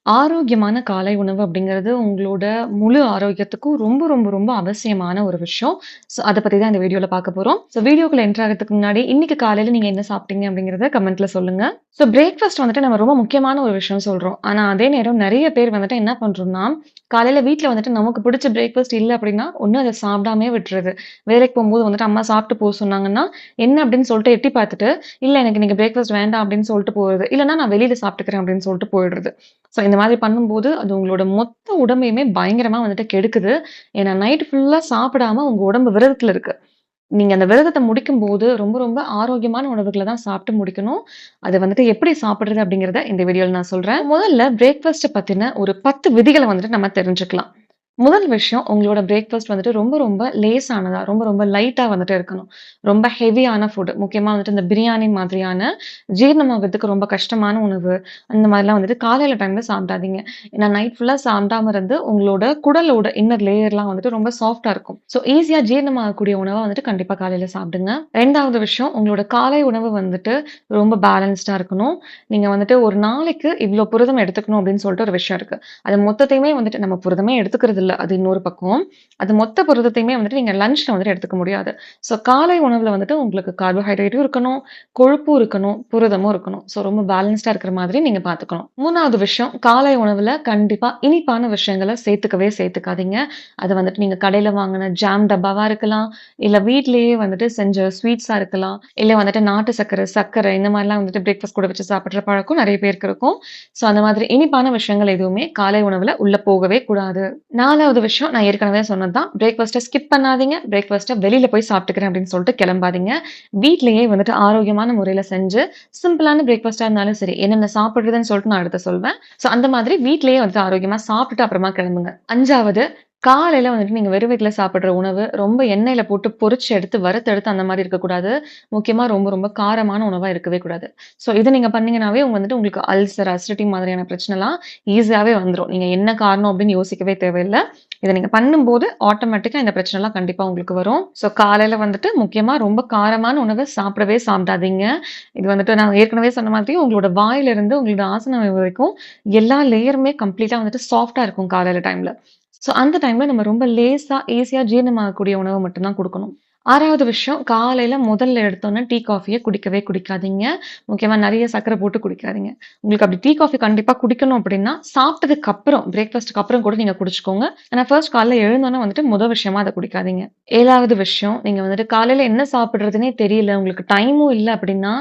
ஆரோக்கியமான காலை உணவு அப்படிங்கிறது உங்களோட முழு ஆரோக்கியத்துக்கும் ரொம்ப ரொம்ப ரொம்ப அவசியமான ஒரு விஷயம். ஸோ அத பத்தி தான் இந்த வீடியோல பார்க்க போறோம். ஸோ வீடியோக்குள்ள என்டர் ஆகறதுக்கு முன்னாடி, இன்னைக்கு காலையில நீங்க என்ன சாப்பிட்டீங்க அப்படிங்கிறத கமெண்ட்ல சொல்லுங்க. ஸோ பிரேக்ஃபாஸ்ட் வந்துட்டு நம்ம ரொம்ப முக்கியமான ஒரு விஷயம் சொல்றோம். ஆனா அதே நேரம் நெறைய பேர் வந்துட்டு என்ன பண்றோம்னா, காலையில வீட்ல வந்துட்டு நமக்கு பிடிச்ச பிரேக்ஃபாஸ்ட் இல்ல அப்படின்னா, ஒண்ணு அத சாப்பிடாமயே விட்டுறது. வேலைக்கு போம்போது வந்துட்டு அம்மா சாப்பிட்டு போ சொன்னாங்கன்னா, என்ன அப்படின்னு சொல்லிட்டு எட்டி பார்த்துட்டு, இல்ல எனக்கு இன்னைக்கு பிரேக்ஃபாஸ்ட் வேண்டாம் அப்படின்னு சொல்லிட்டு போறது. இல்லன்னா நான் வெளியில சாப்பிட்டுக்கிறேன் அப்படின்னு சொல்லிட்டு போயிடுறது. ஸோ இந்த மாதிரி பண்ணும்போது, அது உங்களோட மொத்த உடம்பையுமே பயங்கரமா வந்துட்டு கெடுக்குது. ஏன்னா நைட் ஃபுல்லா சாப்பிடாம உங்க உடம்பு விரதத்துல இருக்கு. நீங்க அந்த விரதத்த முடிக்கும்போது, ரொம்ப ரொம்ப ஆரோக்கியமான உணவுகள தான் சாப்பிட்டு முடிக்கணும். அத வந்துட்டு எப்படி சாப்பிடுறது அப்படிங்கிறத இந்த வீடியோல நான் சொல்றேன். முதல்ல பிரேக்ஃபாஸ்ட்ட பத்தின ஒரு 10 விதிகள வந்துட்டு நம்ம தெரிஞ்சுக்கலாம். முதல் விஷயம் உங்களோட பிரேக்ஃபாஸ்ட் வந்துட்டு ரொம்ப ரொம்ப லேசானதா, ரொம்ப ரொம்ப லைட்டா வந்துட்டு இருக்கணும். ரொம்ப ஹெவியான ஃபுட் முக்கியமா வந்துட்டு இந்த பிரியாணி மாதிரியான ஜீரணமாகறதுக்கு ரொம்ப கஷ்டமான உணவு, அந்த மாதிரிலாம் வந்துட்டு காலையில டைம்ல சாப்பிடாதீங்க. ஏன்னா நைட் ஃபுல்லா சாப்பிடாம இருந்து உங்களோட குடலோட இன்னர் லேயர்லாம் வந்துட்டு ரொம்ப சாஃப்ட்டா இருக்கும். ஸோ ஈஸியா ஜீரணமாகக்கூடிய உணவா வந்துட்டு கண்டிப்பா காலையில சாப்பிடுங்க. 2வது விஷயம் உங்களோட காலை உணவு வந்துட்டு ரொம்ப பேலன்ஸ்டா இருக்கணும். நீங்க வந்துட்டு ஒரு நாளைக்கு இவ்ளோ புரதம் எடுத்துக்கணும் அப்படின்னு சொல்லிட்டு ஒரு விஷயம் இருக்கு. அது மொத்தத்தையுமே வந்துட்டு நம்ம புரதமே எடுத்துக்கிறது இல்ல. அது இன்னொரு பக்கம். அது மொத்த புரதத்தையுமே வந்துட்டு நீங்க லஞ்ச்ல வந்துட்டு எடுத்துக்க முடியாது. ஸோ காலை உணவுல வந்துட்டு உங்களுக்கு கார்போஹைட்ரேட்டும் இருக்கணும், கொழுப்பும் இருக்கணும், புரதமும் இருக்கணும். ஸோ ரொம்ப பேலன்ஸ்டா இருக்கிற மாதிரி நீங்க பார்த்துக்கணும். 3வது விஷயம் காலை உணவுல கண்டிப்பா இனிப்பான விஷயங்கள சேர்த்துக்கவே சேர்த்துக்காதீங்க. அது வந்துட்டு நீங்க கடையில வாங்குன ஜாம் டப்பாவா இருக்கலாம், இல்ல வீட்லயே வந்துட்டு செஞ்ச ஸ்வீட்ஸா இருக்கலாம், இல்ல வந்துட்டு நாட்டு சர்க்கரை, சர்க்கரை இந்த மாரிலாம் வந்துட்டு பிரேக்ஃபாஸ்ட் கூட வச்சு சாப்பிடுற பழக்கம் நெறைய பேருக்கு இருக்கும். ஸோ அந்த மாதிரி இனிப்பான விஷயங்கள் எதுவுமே காலை உணவுல உள்ள போகவே கூடாது. 4வது விஷயம் நான் ஏற்கனவே சொன்னது தான். பிரேக்ஃபாஸ்ட்ட ஸ்கிப் பண்ணாதீங்க. பிரேக்ஃபாஸ்ட்ட வெளில போய் சாப்பிட்டுக்கிறேன் அப்படின்னு சொல்லிட்டு கிளம்பாதீங்க. வீட்லயே வந்துட்டு ஆரோக்கியமான முறையில செஞ்சு, சிம்பிளான பிரேக்ஃபாஸ்ட்டா இருந்தாலும் சரி, என்னென்ன சாப்பிடுறதுன்னு சொல்லிட்டு நான் அடுத்து சொல்வேன். ஸோ அந்த மாதிரி வீட்லயே வந்துட்டு ஆரோக்கியமா சாப்பிட்டுட்டு அப்புறமா கிளம்புங்க. 5வது காலையில வந்துட்டு நீங்க வெறும் வயித்துல சாப்பிடுற உணவு ரொம்ப எண்ணெயில போட்டு பொரிச்சு எடுத்து, வறுத்து எடுத்து அந்த மாரி இருக்கக்கூடாது. முக்கியமா ரொம்ப ரொம்ப காரமான உணவா இருக்கவே கூடாது. ஸோ இத நீங்க பண்ணீங்கன்னாவே வந்துட்டு உங்களுக்கு அல்சர், அசிடிட்டி மாதிரியான பிரச்சனைலாம் ஈஸியாவே வந்துரும். நீங்க என்ன காரணம் அப்படின்னு யோசிக்கவே தேவையில்ல. இத நீங்க பண்ணும்போது ஆட்டோமேட்டிக்கா இந்த பிரச்சனைலாம் கண்டிப்பா உங்களுக்கு வரும். ஸோ காலையில வந்துட்டு முக்கியமா ரொம்ப காரமான உணவ சாப்பிடவே சாப்பிடாதீங்க. இது வந்துட்டு நான் ஏற்கனவே சொன்ன மாதிரி உங்களோட வாயிலிருந்து உங்களோட ஆசனம் வரைக்கும் எல்லா லேயருமே கம்ப்ளீட்டா வந்துட்டு சாஃப்ட்டா இருக்கும் காலையில டைம்ல. ஸோ அந்த டைம்ல நம்ம ரொம்ப லேசா, ஈஸியா ஜீரணமாகக்கூடிய உணவு மட்டும் தான் குடுக்கணும். 6வது விஷயம் காலையில முதல்ல எடுத்தோனே டீ, காஃபிய குடிக்கவே குடிக்காதீங்க. முக்கியமா நெறைய சர்க்கரை போட்டு குடிக்காதீங்க. உங்களுக்கு அப்படி டீ, காஃபி கண்டிப்பா குடிக்கணும் அப்படின்னா, சாப்பிட்டதுக்கு அப்புறம் பிரேக்ஃபாஸ்ட்க்கு அப்புறம் கூட நீங்க குடிச்சுக்கோங்க. ஆனா ஃபர்ஸ்ட் காலைல எழுந்தோனே வந்துட்டு விஷயமா அத குடிக்காதீங்க. 7வது விஷயம் நீங்க வந்துட்டு காலையில என்ன சாப்பிடுறதுன்னே தெரியல, உங்களுக்கு டைமும் இல்ல அப்படின்னா,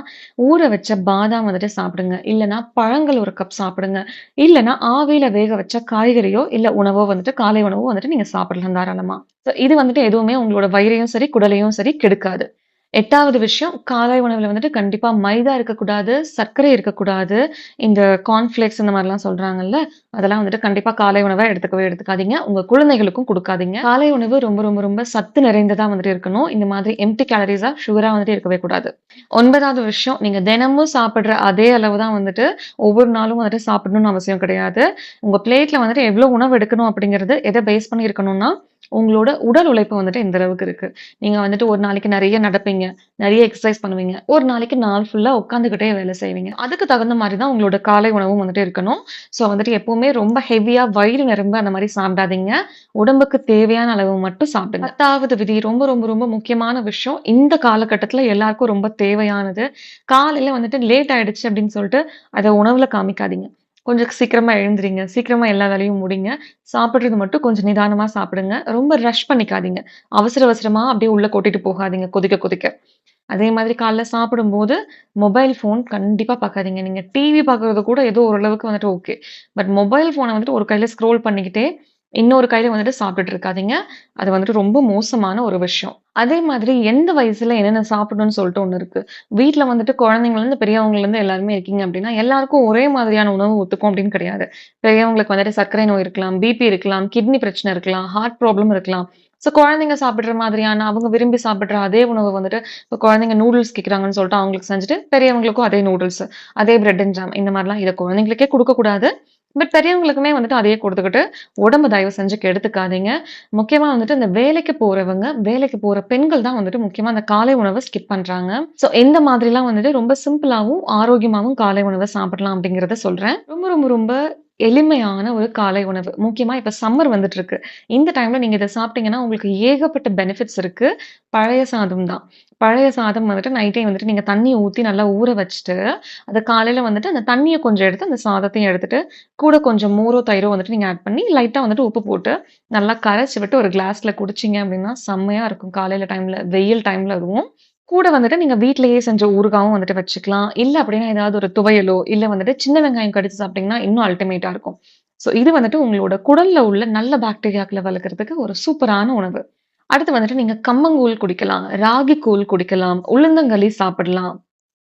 ஊற வச்ச பாதாம் வந்துட்டு சாப்பிடுங்க. இல்லன்னா பழங்கள் 1 கப் சாப்பிடுங்க. இல்லன்னா ஆவியில வேக வச்ச காய்கறியோ, இல்ல உணவோ வந்துட்டு காலை உணவோ வந்துட்டு நீங்க சாப்பிடலாம் தாராளமா. ஸோ இது வந்துட்டு எதுவுமே உங்களோட வயிறையும் சரி, குடலையும் சரி கெடுக்காது. 8வது விஷயம் காலை உணவுல வந்துட்டு கண்டிப்பா மைதா இருக்கக்கூடாது, சர்க்கரை இருக்கக்கூடாது. இந்த கார்ன்ஃப்ளேக்ஸ் இந்த மாரிலாம் சொல்றாங்கல்ல, அதெல்லாம் வந்துட்டு கண்டிப்பா காலை உணவா எடுத்துக்கவே எடுத்துக்காதீங்க. உங்க குழந்தைகளுக்கும் குடுக்காதீங்க. காலை உணவு ரொம்ப ரொம்ப ரொம்ப சத்து நிறைந்ததா வந்துட்டு இருக்கணும். இந்த மாதிரி எம்ப்டி கேலரீஸா, சுகரா வந்துட்டு இருக்கவே கூடாது. 9வது விஷயம் நீங்க தினமும் சாப்பிடுற அதே அளவு தான் வந்துட்டு ஒவ்வொரு நாளும் வந்துட்டு சாப்பிடணும்னு அவசியம் கிடையாது. உங்க பிளேட்ல வந்துட்டு எவ்ளோ உணவு எடுக்கணும் அப்படிங்கிறது எத பேஸ் பண்ணி இருக்கணும்னா, உங்களோட உடல் உழைப்பு வந்துட்டு எந்த அளவுக்கு இருக்கு. நீங்க வந்துட்டு ஒரு நாளைக்கு நெறைய நடப்பீங்க, நெறைய எக்சர்சைஸ் பண்ணுவீங்க. ஒரு நாளைக்கு நாள் ஃபுல்லா உட்காந்துக்கிட்டே வேலை செய்வீங்க. அதுக்கு தகுந்த மாரி தான் உங்களோட காலை உணவும் வந்துட்டு இருக்கணும். ஸோ வந்துட்டு எப்பவுமே ரொம்ப ஹெவியா வயிறு நிரம்ப அந்த மாரி சாப்பிடாதீங்க. உடம்புக்கு தேவையான அளவு மட்டும் சாப்பிடுங்க. 10வது விதி ரொம்ப ரொம்ப ரொம்ப முக்கியமான விஷயம். இந்த காலகட்டத்தில எல்லாருக்கும் ரொம்ப தேவையானது. காலையில வந்துட்டு லேட் ஆயிடுச்சு அப்படின்னு சொல்லிட்டு அத உணவுல காமிக்காதீங்க. கொஞ்சம் சீக்கிரமா எழுந்திரிங்க. சீக்கிரமா எல்லா வேலையும் முடிங்க. சாப்பிடுறது மட்டும் கொஞ்சம் நிதானமா சாப்பிடுங்க. ரொம்ப ரஷ் பண்ணிக்காதீங்க. அவசர அவசரமா அப்படியே உள்ள கொட்டிட்டு போகாதீங்க கொதிக்க கொதிக்க. அதே மாதிரி காலைல சாப்பிடும்போது மொபைல் ஃபோன் கண்டிப்பா பார்க்காதீங்க. நீங்க டிவி பார்க்குறது கூட ஏதோ ஓரளவுக்கு வந்துட்டு ஓகே. பட் மொபைல் ஃபோன வந்துட்டு ஒரு கையில ஸ்க்ரோல் பண்ணிக்கிட்டே, இன்னொரு கையில வந்துட்டு சாப்பிட்டுட்டு இருக்காதீங்க. அது வந்துட்டு ரொம்ப மோசமான ஒரு விஷயம். அதே மாதிரி எந்த வயசுல என்னென்ன சாப்பிடணும்னு சொல்லிட்டு ஒண்ணு இருக்கு. வீட்ல வந்துட்டு குழந்தைங்கள்லருந்து பெரியவங்கலருந்து எல்லாருமே இருக்கீங்க அப்படின்னா, எல்லாருக்கும் ஒரே மாதிரியான உணவு ஒத்துக்கும் அப்படின்னு கிடையாது. பெரியவங்களுக்கு வந்துட்டு சர்க்கரை நோய் இருக்கலாம், பிபி இருக்கலாம், கிட்னி பிரச்சனை இருக்கலாம், ஹார்ட் ப்ராப்ளம் இருக்கலாம். ஸோ குழந்தைங்க சாப்பிடுற மாதிரியான அவங்க விரும்பி சாப்பிடுற அதே உணவு வந்துட்டு இப்ப குழந்தைங்க நூடுல்ஸ் கேட்குறாங்கன்னு சொல்லிட்டு அவங்களுக்கு செஞ்சுட்டு, பெரியவங்களுக்கும் அதே நூடுல்ஸ், அதே பிரெட் அண்ட் ஜாம் இந்த மாரிலாம் இத குழந்தைங்களுக்கே குடுக்கக்கூடாது. பட் பெரியவங்களுக்குமே வந்துட்டு அதையே குடுத்துக்கிட்டு, உடம்ப தயவு செஞ்சு கெடுத்துக்காதீங்க. முக்கியமா வந்துட்டு இந்த வேலைக்கு போறவங்க, வேலைக்கு போற பெண்கள் தான் வந்துட்டு முக்கியமா அந்த காலை உணவ ஸ்கிப் பண்றாங்க. ஸோ எந்த மாதிரிலாம் வந்துட்டு ரொம்ப சிம்பிளாவும், ஆரோக்கியமாவும் காலை உணவ சாப்பிடலாம் அப்படிங்கிறத சொல்றேன். ரொம்ப ரொம்ப ரொம்ப எளிமையான ஒரு காலை உணவு. முக்கியமா இப்ப சம்மர் வந்துட்டு இருக்கு. இந்த டைம்ல நீங்க இத சாப்பிட்டீங்கன்னா, உங்களுக்கு ஏகப்பட்ட பெனிஃபிட்ஸ் இருக்கு. பழைய சாதம் தான். பழைய சாதம் வந்துட்டு நைட்டே வந்துட்டு நீங்க தண்ணீய ஊத்தி நல்லா ஊற வச்சுட்டு, அத காலையில வந்துட்டு அந்த தண்ணீய கொஞ்சம் எடுத்து, அந்த சாதத்தையும் எடுத்துட்டு, கூட கொஞ்சம் மோரோ, தயிரோ வந்துட்டு நீங்க ஆட் பண்ணி, லைட்டா வந்துட்டு உப்பு போட்டு, நல்லா கரைச்சு விட்டு ஒரு கிளாஸ்ல குடிச்சீங்க அப்டின்னா, செம்மையா இருக்கும் காலையில டைம்ல. வெயில் டைம்ல அதுவும். கூட வந்துட்டு நீங்க வீட்லயே செஞ்ச ஊறுகாவும் வந்துட்டு வச்சுக்கலாம். இல்ல அப்டின்னா ஏதாவது ஒரு துவையலோ, இல்ல வந்துட்டு சின்ன வெங்காயம் கடிச்சு சாப்பிட்டீங்கன்னா, இன்னும் அல்டிமேட்டா இருக்கும். ஸோ இது வந்துட்டு உங்களோட குடல்ல உள்ள நல்ல பாக்டீரியாக்கள வளர்க்கறதுக்கு ஒரு சூப்பரான உணவு. அடுத்து வந்துட்டு நீங்க கம்மங்கூழ் குடிக்கலாம், ராகி கூழ் குடிக்கலாம், உளுந்தங்களி சாப்பிடலாம்.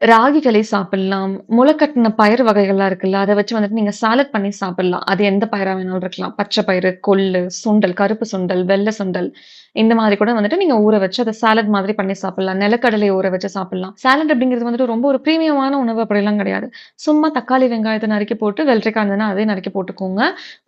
ராகி களி சாப்பிடலாம். முளைக்கட்டின பயறு வகைகள்லாம் இருக்குல்ல, அத வச்சு வந்துட்டு நீங்க சாலட் பண்ணி சாப்பிடலாம். அது எந்த பயிரா வேணாலும் இருக்கலாம். பச்சை பயிறு, கொள்ளு, சுண்டல், கருப்பு சுண்டல், வெள்ள சுண்டல் இந்த மாதிரி கூட வந்துட்டு நீங்க ஊற வச்சு அத சாலட் மாதிரி பண்ணி சாப்பிடலாம். நிலக்கடலைய ஊற வச்சு சாப்பிடலாம். சாலட் அப்படிங்கிறது வந்துட்டு ரொம்ப ஒரு பிரீமியமான உணவு அப்படிலாம் கிடையாது. சும்மா தக்காளி, வெங்காயத்த நறுக்கி போட்டு வெள்ளரிக்காய் இருந்ததுன்னா அதையும் நறுக்கி போட்டுக்கோங்க.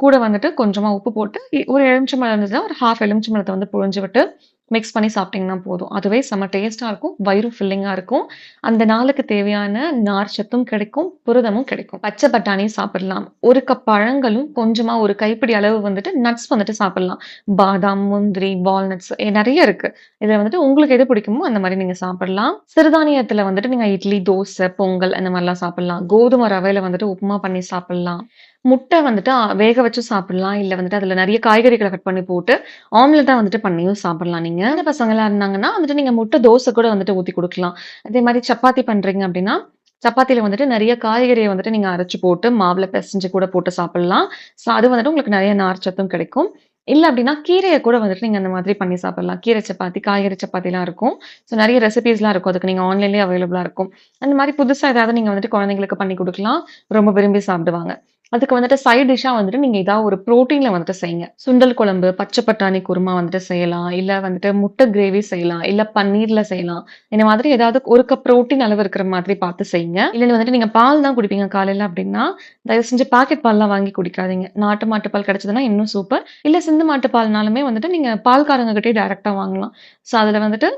கூட வந்துட்டு கொஞ்சமா உப்பு போட்டு ஒரு எலுமிச்சம்பழம் இருந்துச்சுன்னா ஒரு 1/2 எலுமிச்சம்பழத்த வந்து புழிஞ்சு விட்டு மிக்ஸ் பண்ணி சாப்பிட்டீங்கன்னா போதும். அதுவே செம்ம டேஸ்ட்டா இருக்கும். வயிறும் ஃபில்லிங்கா இருக்கும். அந்த நாளுக்கு தேவையான நார்ச்சத்தும் கிடைக்கும், புரதமும் கிடைக்கும். பச்சை பட்டாணி சாப்பிடலாம். 1 கப் பழங்களும், கொஞ்சமா ஒரு கைப்பிடி அளவு வந்துட்டு நட்ஸ் வந்துட்டு சாப்பிடலாம். பாதாம், முந்திரி, வால்நட்ஸ் நெறைய இருக்கு. இதுல வந்துட்டு உங்களுக்கு எது பிடிக்குமோ அந்த மாரி நீங்க சாப்பிடலாம். சிறுதானியத்துல வந்துட்டு நீங்க இட்லி, தோசை, பொங்கல் அந்த மாரிலாம் சாப்பிடலாம். கோதுமை ரவையில வந்துட்டு உப்புமா பண்ணி சாப்பிடலாம். முட்டை வந்துட்டு வேக வச்சு சாப்பிடலாம். இல்ல வந்துட்டு அதுல நெறைய காய்கறிகள கட் பண்ணி போட்டு, ஆம்லெட்டா வந்துட்டு பண்ணியும் சாப்பிடலாம் நீங்க. சின்ன பசங்களா இருந்தாங்கன்னா வந்துட்டு நீங்க முட்டை தோசை கூட வந்துட்டு ஊத்தி குடுக்கலாம். அதே மாரி சப்பாத்தி பண்றீங்க அப்டின்னா, சப்பாத்தில வந்துட்டு நெறைய காய்கறிய வந்துட்டு நீங்க அரைச்சு போட்டு, மாவுல பெசஞ்சு கூட போட்டு சாப்பிடலாம். ஸோ அது வந்துட்டு உங்களுக்கு நெறைய நார்ச்சத்தும் கிடைக்கும். இல்ல அப்டின்னா, கீரைய கூட வந்துட்டு நீங்க அந்த மாதிரி பண்ணி சாப்பிடலாம். கீரை சப்பாத்தி, காய்கறி சப்பாத்திலாம் இருக்கும். ஸோ நெறைய ரெசிபீஸ்லாம் இருக்கும். அதுக்கு நீங்க ஆன்லைன்லயே அவைலபிளா இருக்கும். அந்த மாரி புதுசா ஏதாவது நீங்க வந்துட்டு குழந்தைங்களுக்கு பண்ணி குடுக்கலாம். ரொம்ப விரும்பி சாப்பிடுவாங்க. அதுக்கு வந்துட்டு சைட் டிஷ்ஷா வந்துட்டு நீங்க ஏதாவது ஒரு புரோட்டீன்ல வந்துட்டு செய்யுங்க. சுண்டல் குழம்பு, பச்சை பட்டாணி குருமா வந்துட்டு செய்யலாம். இல்ல வந்துட்டு முட்டை கிரேவி செய்யலாம். இல்ல பன்னீர்ல செய்யலாம். இந்த மாதிரி ஏதாவது ஒரு கப் புரோட்டீன் அளவு இருக்கிற மாதிரி பார்த்து செய்யுங்க. இல்ல வந்துட்டு நீங்க பால் தான் குடிப்பீங்க காலையில அப்டின்னா, தயவு செஞ்சு பாக்கெட் பால்லாம் வாங்கி குடிக்காதீங்க. நாட்டு மாட்டு பால் கிடைச்சதுன்னா இன்னும் சூப்பர். இல்ல சிந்து மாட்டு பால்னாலுமே வந்துட்டு நீங்க பால்காரங்க கிட்டயே டைரக்ட்டா வாங்கலாம். ஸோ அதுல வந்துட்டு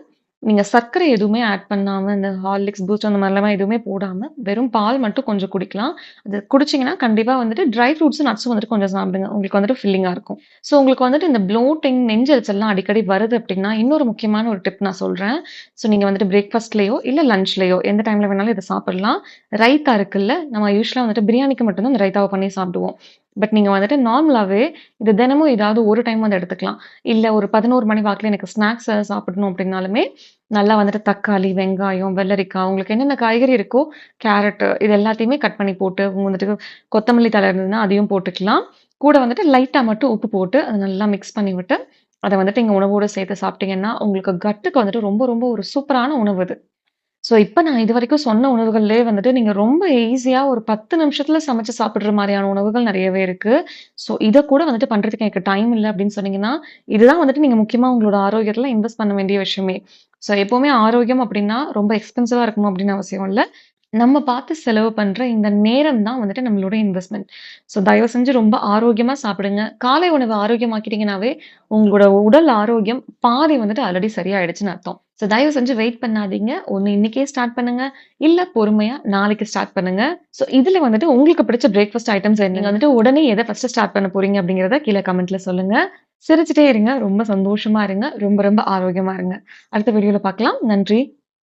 நீங்க சர்க்கரை எதுவுமே ஆட் பண்ணாம, இந்த ஹார்லிக்ஸ், பூஸ்ட் அந்த மாரிலாம் எதுவுமே போடாம, வெறும் பால் மட்டும் கொஞ்சம் குடிக்கலாம். அது குடிச்சீங்கன்னா, கண்டிப்பா வந்துட்டு ட்ரை ஃப்ரூட்ஸும், நட்ஸும் வந்துட்டு கொஞ்சம் சாப்பிடுங்க. உங்களுக்கு வந்துட்டு ஃபில்லிங்கா இருக்கும். ஸோ உங்களுக்கு வந்துட்டு இந்த ப்ளோட்டிங், நெஞ்செரிச்சல்லாம் அடிக்கடி வருது அப்டின்னா, இன்னொரு முக்கியமான ஒரு டிப் நான் சொல்றேன். ஸோ நீங்க வந்துட்டு பிரேக்ஃபாஸ்ட்லயோ, இல்ல லஞ்ச்லயோ எந்த டைம்ல வேணாலும் இத சாப்பிடலாம். ரைத்தா இருக்குல்ல, நம்ம யூசுவலா வந்துட்டு பிரியாணிக்கு மட்டும் தான் இந்த ரைத்தாவ பண்ணி சாப்பிடுவோம். பட் நீங்க வந்துட்டு நார்மலாவே இது தினமும் ஏதாவது ஒரு டைம் வந்து எடுத்துக்கலாம். இல்ல ஒரு 11 மணி வாக்குல எனக்கு ஸ்நாக்ஸ் சாப்பிடணும் அப்டின்னாலுமே, நல்லா வந்துட்டு தக்காளி, வெங்காயம், வெள்ளரிக்காய் உங்களுக்கு என்னென்ன காய்கறி இருக்கோ, கேரட் இது எல்லாத்தையுமே கட் பண்ணி போட்டு, வந்துட்டு கொத்தமல்லி தழை இருந்ததுன்னா அதையும் போட்டுக்கலாம். கூட வந்துட்டு லைட்டா மட்டும் உப்பு போட்டு, அத நல்லா மிக்ஸ் பண்ணி விட்டு, அத வந்துட்டு நீங்க உணவோட சேர்த்து சாப்பிட்டீங்கன்னா, உங்களுக்கு கட்டுக்கு வந்துட்டு ரொம்ப ரொம்ப ஒரு சூப்பரான உணவு இது. ஸோ, இப்ப நான் இதுவரைக்கும் சொன்ன உணவுகள்லயே வந்துட்டு, நீங்க ரொம்ப ஈஸியா ஒரு 10 நிமிஷத்துல சமைச்சு சாப்பிடுற மாரியான உணவுகள் நெறையவே இருக்கு. ஸோ, இத கூட வந்துட்டு பண்றதுக்கு எனக்கு டைம் இல்ல அப்படின்னு சொன்னீங்கன்னா, இதுதான் வந்துட்டு நீங்க முக்கியமா உங்களோட ஆரோக்கியத்துல இன்வெஸ்ட் பண்ண வேண்டிய விஷயமே. ஸோ, எப்பவுமே ஆரோக்கியம் அப்படின்னா, ரொம்ப எக்ஸ்பென்சிவா இருக்கணும் அப்படின்னு அவசியம் இல்ல. நம்ம பார்த்து செலவு பண்ற இந்த நேரம் தான் வந்துட்டு நம்மளோட இன்வெஸ்ட்மென்ட். ஸோ தயவு செஞ்சு ரொம்ப ஆரோக்கியமா சாப்பிடுங்க. காலை உணவு ஆரோக்கியமாக்கிட்டீங்கனாவே, உங்களோட உடல் ஆரோக்கியம் பாதி வந்துட்டு ஆல்ரெடி சரியாயிடுச்சுன்னு அர்த்தம். ஸோ தயவு செஞ்சு வெயிட் பண்ணாதீங்க. ஒண்ணு இன்னைக்கே ஸ்டார்ட் பண்ணுங்க. இல்ல பொறுமையா நாளைக்கு ஸ்டார்ட் பண்ணுங்க. ஸோ இதுல வந்துட்டு உங்களுக்கு பிடிச்ச பிரேக்ஃபாஸ்ட் ஐட்டம்ஸ் என்ன? நீங்க வந்துட்டு உடனே எத ஃபர்ஸ்ட் ஸ்டார்ட் பண்ண போறீங்க அப்படிங்கிறத கீழ கமெண்ட்ல சொல்லுங்க. சிரிச்சுட்டே இருங்க. ரொம்ப சந்தோஷமா இருங்க. ரொம்ப ரொம்ப ஆரோக்கியமா இருங்க. அடுத்த வீடியோல பார்க்கலாம். நன்றி.